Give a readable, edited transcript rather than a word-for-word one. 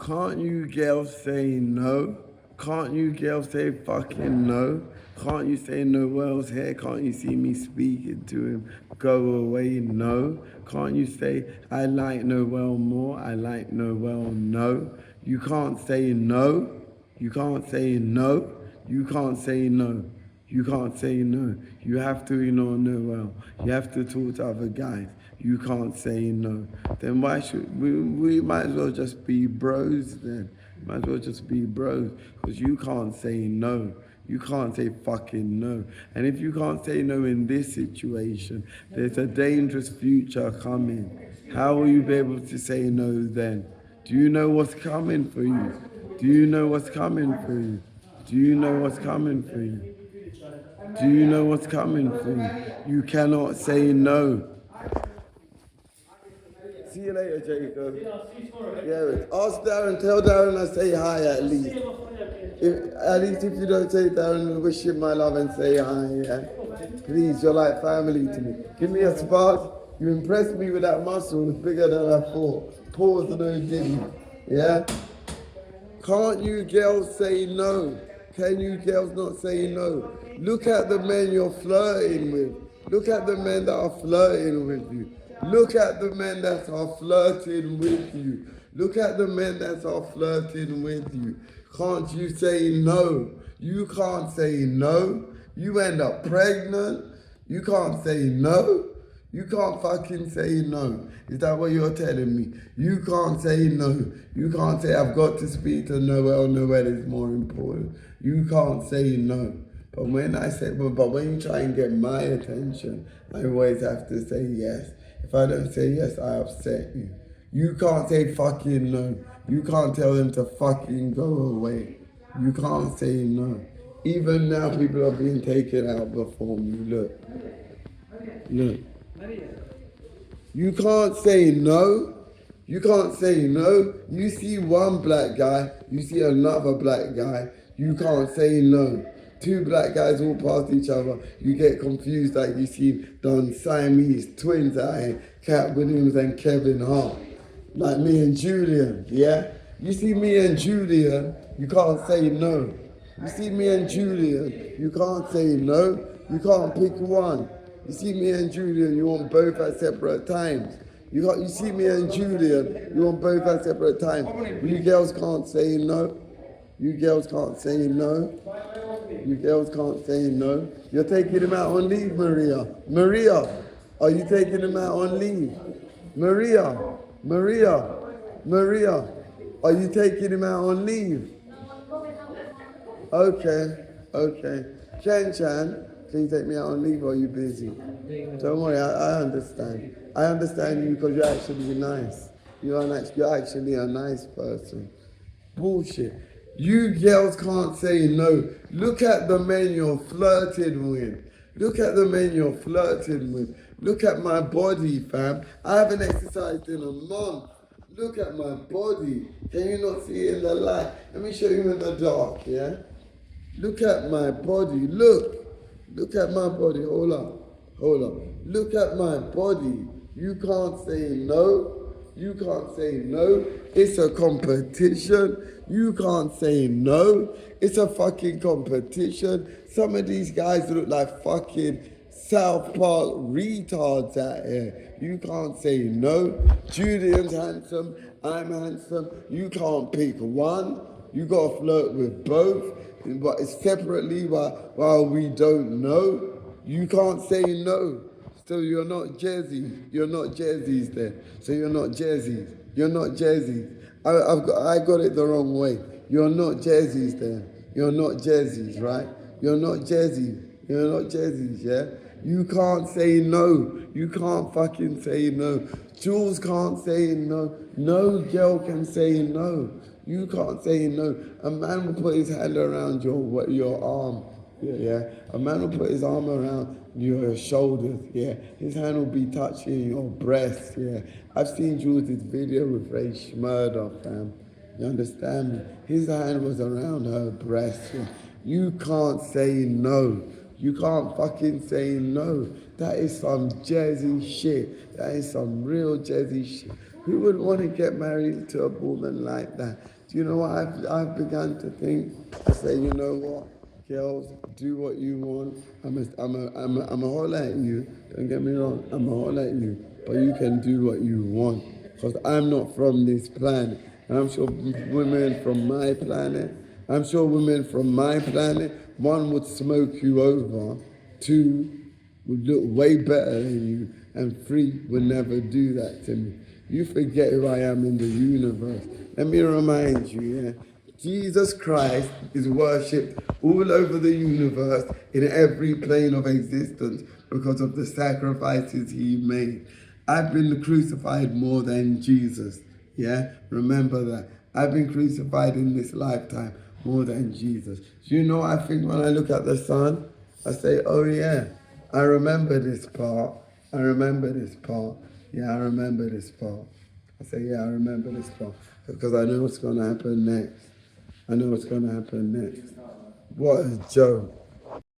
Can't you girls say no? Can't you girls say fucking no? Can't you say Noel's here? Can't you see me speaking to him? Go away, no. Can't you say I like Noel more? I like Noel, no. You can't say no. You can't say no. You can't say no. You can't say no. You have to ignore Noel. You have to talk to other guys. You can't say no. Then why should we might as well just be bros then. Might as well just be bros. Because you can't say no. You can't say fucking no. And if you can't say no in this situation, there's a dangerous future coming. How will you be able to say no then? Do you know what's coming for you? Do you know what's coming for you? Do you know what's coming for you? Do you know what's coming for you? You cannot say no. See you later, Jacob. Yeah, ask Darren, tell Darren I say hi at least. At least if you don't say Darren, wish him my love and say hi, yeah? Please, you're like family to me. Give me a spark. You impressed me with that muscle. It's bigger than I thought. Pause and no diddy. Yeah? Can't you girls say no? Can you girls not say no? Look at the men you're flirting with. Look at the men that are flirting with you. Look at the men that are flirting with you. Look at the men that are flirting with you. Can't you say no? You can't say no. You end up pregnant. You can't say no. You can't fucking say no. Is that what you're telling me? You can't say no. You can't say I've got to speak to Noel. Noel is more important. You can't say no. But when I say, but when you try and get my attention, I always have to say yes. If I don't say yes, I upset you. You can't say fucking no. You can't tell them to fucking go away. You can't say no. Even now, people are being taken out before me. Look. Look. You can't say no. You can't say no. You see one black guy, you see another black guy, you can't say no. Two black guys walk past each other, you get confused like you see done Siamese twins out here, Cat Williams and Kevin Hart. Like me and Julian, yeah? You see me and Julian, you can't say no. You see me and Julian, you can't say no. You can't pick one. You see me and Julian, you want both at separate times. You see me and Julian, you want both at separate times. You girls can't say no. You girls can't say no. You girls can't say no. You're taking him out on leave, Maria. Maria, are you taking him out on leave? Maria, Maria, are you taking him out on leave? Okay. Chan, can you take me out on leave or are you busy? Don't worry, I understand. I understand you because you're actually nice. You're actually a nice person. Bullshit. You girls can't say no. Look at the men you're flirting with. Look at the men you're flirting with. Look at my body, fam. I haven't exercised in a month. Look at my body. Can you not see it in the light? Let me show you in the dark, yeah? Look at my body. Look at my body. Hold up. Look at my body. You can't say no. You can't say no. It's a competition. You can't say no. It's a fucking competition. Some of these guys look like fucking South Park retards out here. You can't say no. Julian's handsome. I'm handsome. You can't pick one. You gotta flirt with both. But it's separately while we don't know. You can't say no. So you're not Jezzy. You're not Jezzy's then. So you're not Jezzy's. You're not Jezzy's. I got it the wrong way. You're not Jezzy's then. You're not Jezzy's, right? You're not Jezzy. You're not Jezzy's, yeah? You can't say no. You can't fucking say no. Jules can't say no. No girl can say no. You can't say no. A man will put his hand around your arm. Yeah. A man will put his arm around your shoulders. Yeah. His hand will be touching your breast. Yeah. I've seen Jules' video with Ray Schmurder, fam. You understand me? His hand was around her breast. Yeah. You can't say no. You can't fucking say no. That is some jazzy shit. That is some real jazzy shit. Who would want to get married to a woman like that? Do you know what I've begun to think? I say, you know what? Girls, do what you want. I'm a holler at you. Don't get me wrong. I'm a holler at you. But you can do what you want. Because I'm not from this planet. And I'm sure women from my planet, one would smoke you over. Two would look way better than you. And three would never do that to me. You forget who I am in the universe. Let me remind you, yeah. Jesus Christ is worshipped all over the universe in every plane of existence because of the sacrifices he made. I've been crucified more than Jesus. Yeah, remember that. I've been crucified in this lifetime more than Jesus. Do you know, I think when I look at the sun, I say, oh yeah, I remember this part. I remember this part. Yeah, I remember this part. I say, yeah, I remember this part. Because I know what's going to happen next. I know what's going to happen next. What a joke.